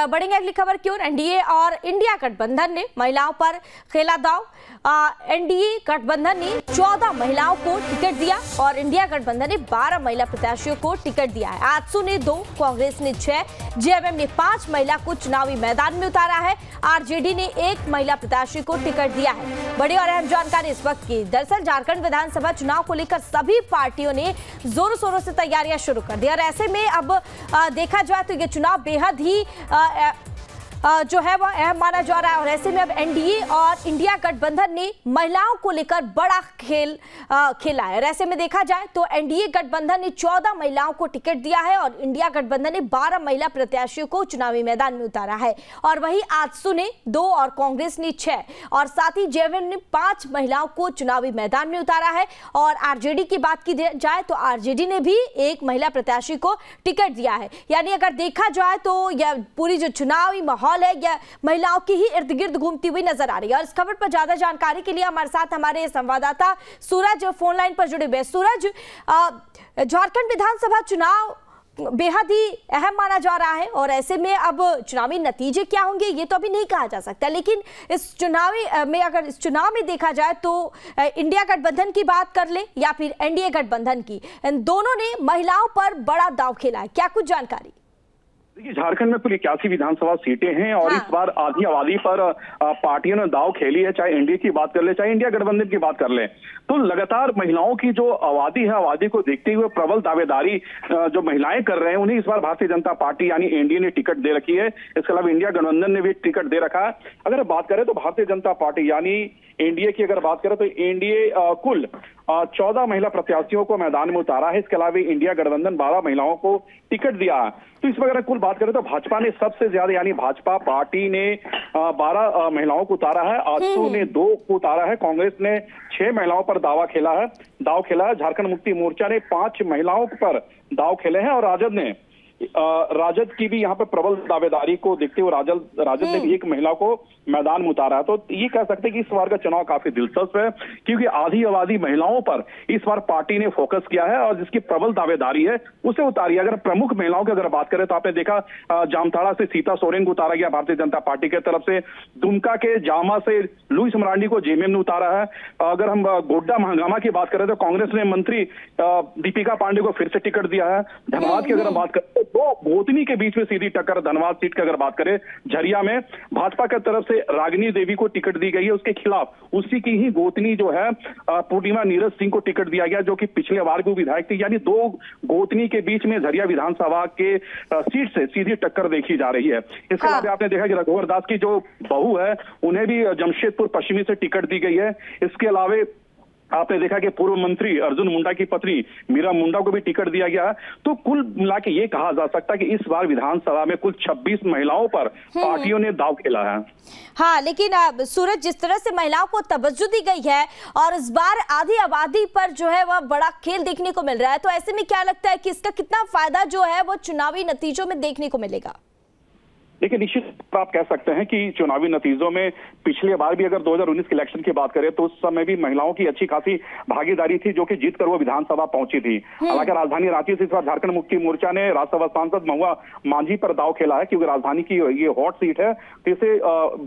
बढ़ेंगे अगली खबर की ओर। एनडीए और इंडिया गठबंधन ने महिलाओं पर खेला दांव। एनडीए गठबंधन ने 14 महिलाओं को टिकट दिया और इंडिया गठबंधन ने 12 महिला प्रत्याशियों को टिकट दिया है। आजसू ने 2, कांग्रेस ने 6, जेएमएम ने 5 महिला को चुनावी मैदान में उतारा है। आरजेडी ने 1 महिला प्रत्याशी को टिकट दिया है। बड़ी और अहम जानकारी इस वक्त की। दरअसल झारखंड विधानसभा चुनाव को लेकर सभी पार्टियों ने जोरों शोरों से तैयारियां शुरू कर दी और ऐसे में अब देखा जाए तो ये चुनाव बेहद ही जो है वो अहम माना जा रहा है और ऐसे में अब एनडीए और इंडिया गठबंधन ने महिलाओं को लेकर बड़ा खेल खेला है और ऐसे में देखा जाए तो एनडीए गठबंधन ने 14 महिलाओं को टिकट दिया है और इंडिया गठबंधन ने 12 महिला प्रत्याशियों को चुनावी मैदान में उतारा है। और वहीं आजसू ने 2 और कांग्रेस ने 6 और साथ ही जेएमएम ने 5 महिलाओं को चुनावी मैदान में उतारा है। और आरजेडी की बात की जाए तो आरजेडी ने भी 1 महिला प्रत्याशी को टिकट दिया है। यानी अगर देखा जाए तो यह पूरी जो चुनावी माहौल है या महिलाओं की ही इर्द गिर्द घूमती हुई नजर आ रही है। और इस खबर पर ज्यादा जानकारी के लिए हमारे साथ हमारे संवाददाता सूरज फोन लाइन पर जुड़े हुए। सूरज, झारखंड विधानसभा चुनाव बेहद ही अहम माना जा रहा है और ऐसे में अब चुनावी नतीजे क्या होंगे ये तो अभी नहीं कहा जा सकता, लेकिन इस चुनावी में अगर इस चुनाव में देखा जाए तो इंडिया गठबंधन की बात कर ले या फिर एनडीए गठबंधन की, इन दोनों ने महिलाओं पर बड़ा दांव खेला है। क्या कुछ जानकारी? देखिए, झारखंड में कुल 81 विधानसभा सीटें हैं और इस बार आधी आबादी पर पार्टियों ने दांव खेली है, चाहे एनडीए की बात कर ले चाहे इंडिया गठबंधन की बात कर ले। तो लगातार महिलाओं की जो आबादी है, आबादी को देखते हुए प्रबल दावेदारी जो महिलाएं कर रहे हैं उन्हें इस बार भारतीय जनता पार्टी यानी एनडीए ने टिकट दे रखी है। इसके अलावा इंडिया गठबंधन ने भी टिकट दे रखा है। अगर बात करें तो भारतीय जनता पार्टी यानी एनडीए की अगर बात करें तो एनडीए कुल 14 महिला प्रत्याशियों को मैदान में उतारा है। इसके अलावा इंडिया गठबंधन 12 महिलाओं को टिकट दिया है। तो इस वक्त अगर कुल बात करें तो भाजपा ने सबसे ज्यादा यानी भाजपा पार्टी ने 12 महिलाओं को उतारा है, आजसू ने 2 को उतारा है, कांग्रेस ने 6 महिलाओं पर दाव खेला है। झारखंड मुक्ति मोर्चा ने 5 महिलाओं पर दाव खेले हैं और राजद की भी यहाँ पर प्रबल दावेदारी को देखते हुए राजद ने भी 1 महिला को मैदान में उतारा है। तो ये कह सकते हैं कि इस बार का चुनाव काफी दिलचस्प है क्योंकि आधी आबादी महिलाओं पर इस बार पार्टी ने फोकस किया है और जिसकी प्रबल दावेदारी है उसे उतारी है। अगर प्रमुख महिलाओं की अगर बात करें तो आपने देखा जामताड़ा से सीता सोरेन को उतारा गया भारतीय जनता पार्टी की तरफ से, दुमका के जामा से लुईस मरांडी को जेएमएम ने उतारा है। अगर हम गोड्डा महागामा की बात करें तो कांग्रेस ने मंत्री दीपिका पांडे को फिर से टिकट दिया है। धनबाद की अगर हम बात करें तो गोतनी के बीच में सीधी टक्कर धनबाद सीट की अगर बात करें झरिया में भाजपा की तरफ से रागिनी देवी को टिकट दी गई है, उसके खिलाफ उसी की ही गोतनी जो है पूर्णिमा नीरज सिंह को टिकट दिया गया जो कि पिछले बार भी विधायक थी। यानी 2 गोतनी के बीच में झरिया विधानसभा के सीट से सीधी टक्कर देखी जा रही है। इसके अलावा आपने देखा कि रघुवर दास की जो बहू है उन्हें भी जमशेदपुर पश्चिमी से टिकट दी गई है। इसके अलावा आपने देखा कि पूर्व मंत्री अर्जुन मुंडा की पत्नी मीरा मुंडा को भी टिकट दिया गया है। तो कुल मिला के ये कहा जा सकता है कि इस बार विधानसभा में कुल 26 महिलाओं पर पार्टियों ने दाव खेला है। हाँ, लेकिन सूरज, जिस तरह से महिलाओं को तवज्जो दी गई है और इस बार आधी आबादी पर जो है वह बड़ा खेल देखने को मिल रहा है, तो ऐसे में क्या लगता है कि इसका कितना फायदा जो है वो चुनावी नतीजों में देखने को मिलेगा? देखिए, निश्चित आप कह सकते हैं कि चुनावी नतीजों में पिछले बार भी अगर 2019 के इलेक्शन की बात करें तो उस समय भी महिलाओं की अच्छी खासी भागीदारी थी जो कि जीतकर वो विधानसभा पहुंची थी। हालांकि राजधानी रांची से इस बार झारखंड मुक्ति मोर्चा ने राज्यसभा सांसद महुआ मांझी पर दाव खेला है क्योंकि राजधानी की ये हॉट सीट है। तो इसे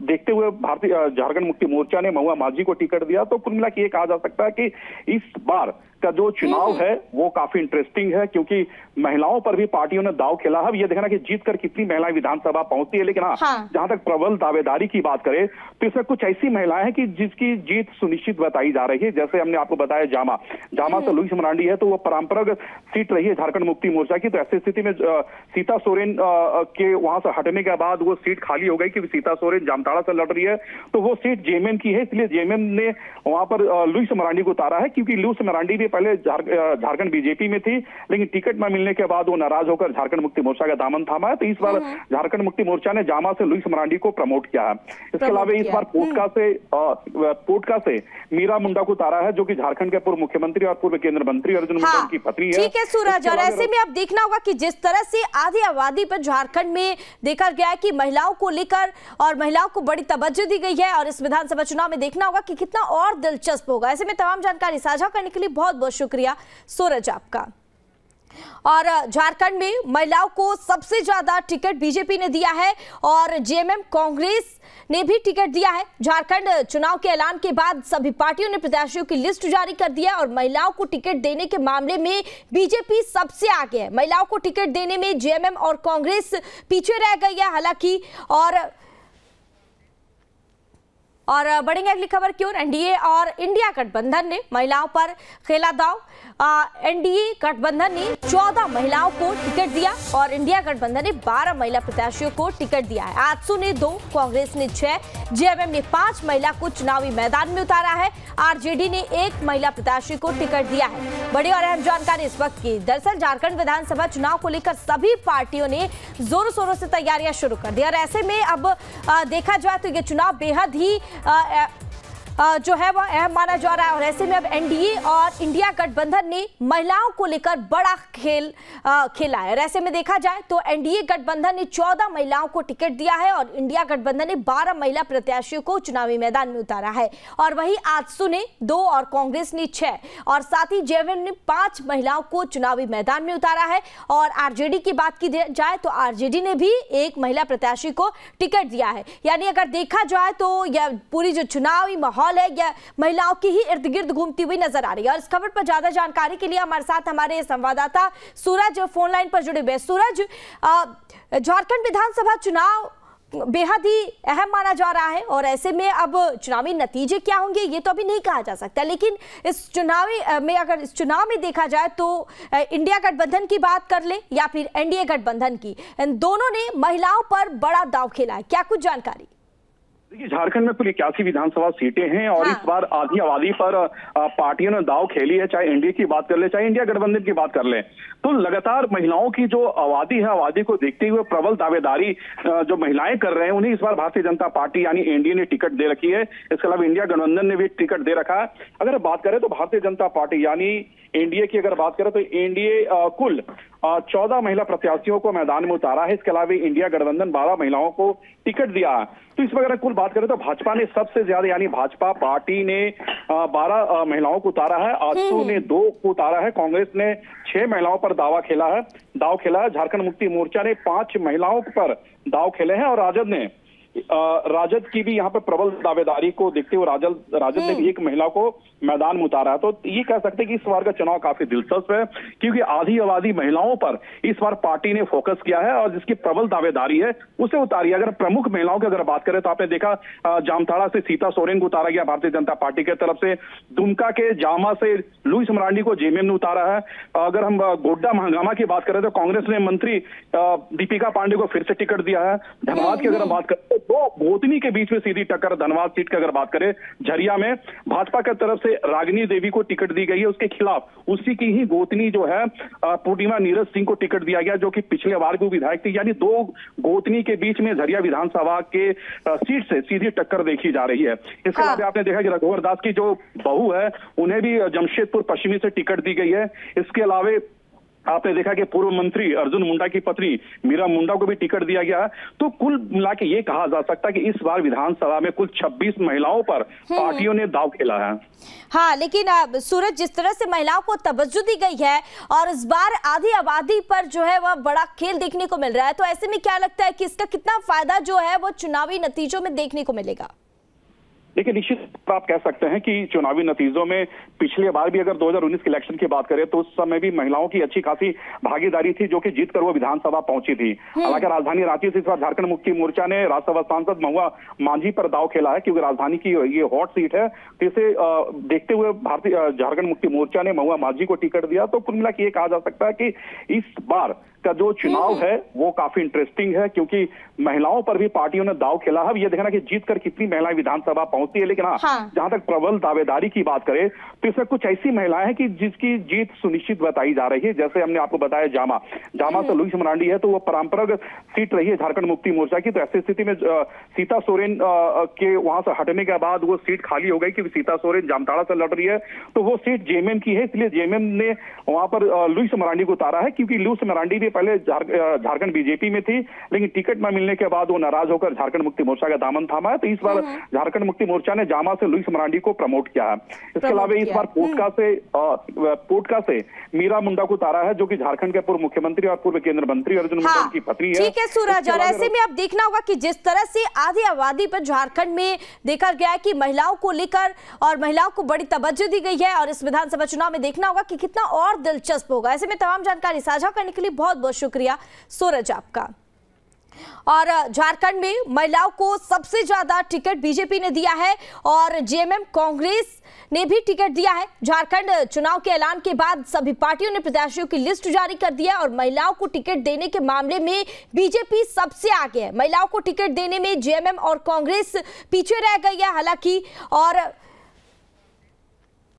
देखते हुए भारतीय झारखंड मुक्ति मोर्चा ने महुआ मांझी को टिकट दिया। तो कुल मिला के ये कहा जा सकता है कि इस बार का जो चुनाव है वो काफी इंटरेस्टिंग है क्योंकि महिलाओं पर भी पार्टियों ने दाव खेला है। ये देखना कि जीतकर कितनी महिलाएं विधानसभा पहुंचती है, लेकिन हाँ, जहां तक प्रबल दावेदारी की बात करें तो इसमें कुछ ऐसी महिलाएं हैं कि जिसकी जीत सुनिश्चित बताई जा रही है। जैसे हमने आपको बताया जामा से लुईस मरांडी है तो वो परंपरागत सीट रही है झारखंड मुक्ति मोर्चा की। तो ऐसी स्थिति में सीता सोरेन के वहां से हटने के बाद वो सीट खाली हो गई क्योंकि सीता सोरेन जामताड़ा से लड़ रही है। तो वो सीट जेएमएम की है, इसलिए जेएमएम ने वहां पर लुईस मरांडी को उतारा है क्योंकि लुईस मरांडी भी पहले झारखंड बीजेपी में थी, लेकिन टिकट न मिलने के बाद वो नाराज होकर झारखंड मुक्ति मोर्चा का दामन थामा है। तो इस बार झारखंड मुक्ति मोर्चा ने जामा से लुईस मरांडी को प्रमोट किया है। इसके अलावा इस बार पोटका से मीरा मुंडा को उतारा है जो कि झारखंड के पूर्व मुख्यमंत्री और पूर्व केंद्रीय मंत्री अर्जुन मुंडा की पत्नी है। ठीक है सूरज, और ऐसे में अब देखना होगा कि जिस तरह से आधी आबादी पर झारखंड में देखा गया है कि महिलाओं को लेकर और महिलाओं को बड़ी तवज्जो दी गई है और इस विधानसभा चुनाव में देखना होगा कि कितना और दिलचस्प होगा। ऐसे में तमाम जानकारी साझा करने के लिए बहुत बहुत शुक्रिया सूरज आपका। और झारखंड में महिलाओं को सबसे ज्यादा टिकट बीजेपी ने दिया है और जेएमएम कांग्रेस ने भी टिकट दिया है। झारखंड चुनाव के ऐलान के बाद सभी पार्टियों ने प्रत्याशियों की लिस्ट जारी कर दी है और महिलाओं को टिकट देने के मामले में बीजेपी सबसे आगे है। महिलाओं को टिकट देने में जेएमएम और कांग्रेस पीछे रह गई है हालांकि। और बढ़ेंगे अगली खबर की ओर। एनडीए और इंडिया गठबंधन ने महिलाओं पर खेला दांव। एनडीए गठबंधन ने 14 महिलाओं को टिकट दिया और इंडिया गठबंधन ने 12 महिला प्रत्याशियों को टिकट दिया है। आजसू ने 2, कांग्रेस ने 6, जेएमएम ने 5 महिला को चुनावी मैदान में उतारा है। आरजेडी ने 1 महिला प्रत्याशी को टिकट दिया है। बड़ी और अहम जानकारी इस वक्त की। दरअसल झारखंड विधानसभा चुनाव को लेकर सभी पार्टियों ने जोरों शोरों से तैयारियां शुरू कर दी और ऐसे में अब देखा जाए तो ये चुनाव बेहद ही जो है वह अहम माना जा रहा है और ऐसे में अब एनडीए और इंडिया गठबंधन ने महिलाओं को लेकर बड़ा खेल खेला है और ऐसे में देखा जाए तो एनडीए गठबंधन ने 14 महिलाओं को टिकट दिया है और इंडिया गठबंधन ने 12 महिला प्रत्याशियों को चुनावी मैदान में उतारा है और वहीं आजसू ने 2 और कांग्रेस ने 6 और साथ ही जेएमएम ने 5 महिलाओं को चुनावी मैदान में उतारा है और आरजेडी की बात की जाए तो आरजेडी ने भी 1 महिला प्रत्याशी को टिकट दिया है। यानी अगर देखा जाए तो यह पूरी जो चुनावी माहौल है या महिलाओं की ही इर्द गिर्द घूमती हुई नजर आ रही है। और इस खबर पर ज्यादा जानकारी के लिए हमारे साथ हमारे संवाददाता सूरज फोन लाइन पर जुड़े हुए। सूरज, झारखंड विधानसभा चुनाव बेहद ही अहम माना जा रहा है और ऐसे में अब चुनावी नतीजे क्या होंगे ये तो अभी नहीं कहा जा सकता, लेकिन इस चुनाव में देखा जाए तो इंडिया गठबंधन की बात कर ले या फिर एनडीए गठबंधन की, इन दोनों ने महिलाओं पर बड़ा दांव खेला है। क्या कुछ जानकारी? देखिए, झारखंड में कुल 81 विधानसभा सीटें हैं और इस बार आधी आबादी पर पार्टियों ने दांव खेली है, चाहे एनडीए की बात कर ले चाहे इंडिया गठबंधन की बात कर ले। तो लगातार महिलाओं की जो आबादी है, आबादी को देखते हुए प्रबल दावेदारी जो महिलाएं कर रहे हैं उन्हें इस बार भारतीय जनता पार्टी यानी एनडीए ने टिकट दे रखी है। इसके अलावा इंडिया गठबंधन ने भी टिकट दे रखा है। अगर बात करें तो भारतीय जनता पार्टी यानी एनडीए की अगर बात करें तो एनडीए कुल 14 महिला प्रत्याशियों को मैदान में उतारा है। इसके अलावा इंडिया गठबंधन 12 महिलाओं को टिकट दिया है। तो इस पर अगर कुल बात करें तो भाजपा ने सबसे ज्यादा यानी भाजपा पार्टी ने 12 महिलाओं को उतारा है, आजसू ने 2 को उतारा है, कांग्रेस ने 6 महिलाओं पर दाव खेला है। झारखंड मुक्ति मोर्चा ने 5 महिलाओं पर दाव खेले हैं और राजद की भी यहाँ पर प्रबल दावेदारी को देखते हुए राजद ने भी 1 महिला को मैदान में उतारा है। तो ये कह सकते हैं कि इस बार का चुनाव काफी दिलचस्प है क्योंकि आधी आबादी महिलाओं पर इस बार पार्टी ने फोकस किया है और जिसकी प्रबल दावेदारी है उसे उतारी है। अगर प्रमुख महिलाओं की अगर बात करें तो आपने देखा जामताड़ा से सीता सोरेन को उतारा गया भारतीय जनता पार्टी की तरफ से, दुमका के जामा से लुईस मरांडी को जेएमएम ने उतारा है। अगर हम गोड्डा महागामा की बात करें तो कांग्रेस ने मंत्री दीपिका पांडे को फिर से टिकट दिया है। धनबाद की अगर हम बात करें तो गोतनी के बीच में सीधी टक्कर, धनबाद सीट की अगर बात करें झरिया में भाजपा की तरफ से रागिनी देवी को टिकट दी गई है, उसके खिलाफ उसी की ही गोतनी जो है पूर्णिमा नीरज सिंह को टिकट दिया गया जो कि पिछले बार भी विधायक थी। यानी 2 गोतनी के बीच में झरिया विधानसभा के सीट से सीधी टक्कर देखी जा रही है। इसके अलावा आपने देखा कि रघुवर दास की जो बहू है उन्हें भी जमशेदपुर पश्चिमी से टिकट दी गई है। इसके अलावा आपने देखा कि पूर्व मंत्री अर्जुन मुंडा की पत्नी मीरा मुंडा को भी टिकट दिया गया है। तो कुल मिला के ये कहा जा सकता है कि इस बार विधानसभा में कुल 26 महिलाओं पर पार्टियों ने दाव खेला है। हाँ, लेकिन सूरज, जिस तरह से महिलाओं को तवज्जो दी गई है और इस बार आधी आबादी पर जो है वह बड़ा खेल देखने को मिल रहा है, तो ऐसे में क्या लगता है कि इसका कितना फायदा जो है वो चुनावी नतीजों में देखने को मिलेगा? देखिए, निश्चित आप कह सकते हैं कि चुनावी नतीजों में पिछले बार भी अगर 2019 के इलेक्शन की बात करें तो उस समय भी महिलाओं की अच्छी खासी भागीदारी थी जो कि जीतकर वो विधानसभा पहुंची थी। हालांकि राजधानी रांची से इस बार झारखंड मुक्ति मोर्चा ने राज्यसभा सांसद महुआ मांझी पर दाव खेला है क्योंकि राजधानी की ये हॉट सीट है। तो इसे देखते हुए झारखंड मुक्ति मोर्चा ने महुआ मांझी को टिकट दिया। तो कुल मिला के ये कहा जा सकता है कि इस बार का जो चुनाव है वो काफी इंटरेस्टिंग है क्योंकि महिलाओं पर भी पार्टियों ने दाव खेला है। अब ये देखना कि जीत कर कितनी महिलाएं विधानसभा पहुंचती है, लेकिन हाँ, जहां तक प्रबल दावेदारी की बात करें तो इसमें कुछ ऐसी महिलाएं हैं कि जिसकी जीत सुनिश्चित बताई जा रही है। जैसे हमने आपको बताया जामा से लुईस मरांडी है तो वो परंपरागत सीट रही है झारखंड मुक्ति मोर्चा की। तो ऐसी स्थिति में सीता सोरेन के वहां से हटने के बाद वो सीट खाली हो गई क्योंकि सीता सोरेन जामताड़ा से लड़ रही है। तो वो सीट जेएमएम की है, इसलिए जेएमएम ने वहां पर लुईस मरांडी को उतारा है क्योंकि लुईस मरांडी भी पहले झारखंड बीजेपी में थी, लेकिन टिकट न मिलने के बाद वो नाराज होकर झारखंड मुक्ति मोर्चा का दामन थामा है। तो इस बार झारखंड मुक्ति मोर्चा ने जामा से लुईस मरांडी को प्रमोट किया है। इसके अलावा इस बार पोटका से मीरा मुंडा को उतारा है, जो कि झारखंड के पूर्व मुख्यमंत्री और पूर्व केंद्रीय मंत्री अर्जुन मुंडा की पत्नी है। ठीक है सूरज, और ऐसे में अब देखना होगा कि जिस तरह से आधी आबादी पर झारखंड में देखा गया है कि महिलाओं को लेकर और महिलाओं को बड़ी तवज्जो दी गई है, और इस विधानसभा चुनाव में देखना होगा कि कितना और दिलचस्प होगा। ऐसे में तमाम जानकारी साझा करने के लिए बहुत बहुत शुक्रिया सूरज आपका। और झारखंड में महिलाओं को सबसे ज्यादा टिकट बीजेपी ने दिया है और जेएमएम कांग्रेस ने भी टिकट दिया है। झारखंड चुनाव के ऐलान के बाद सभी पार्टियों ने प्रत्याशियों की लिस्ट जारी कर दी है और महिलाओं को टिकट देने के मामले में बीजेपी सबसे आगे है। महिलाओं को टिकट देने में जेएमएम और कांग्रेस पीछे रह गई है हालांकि, और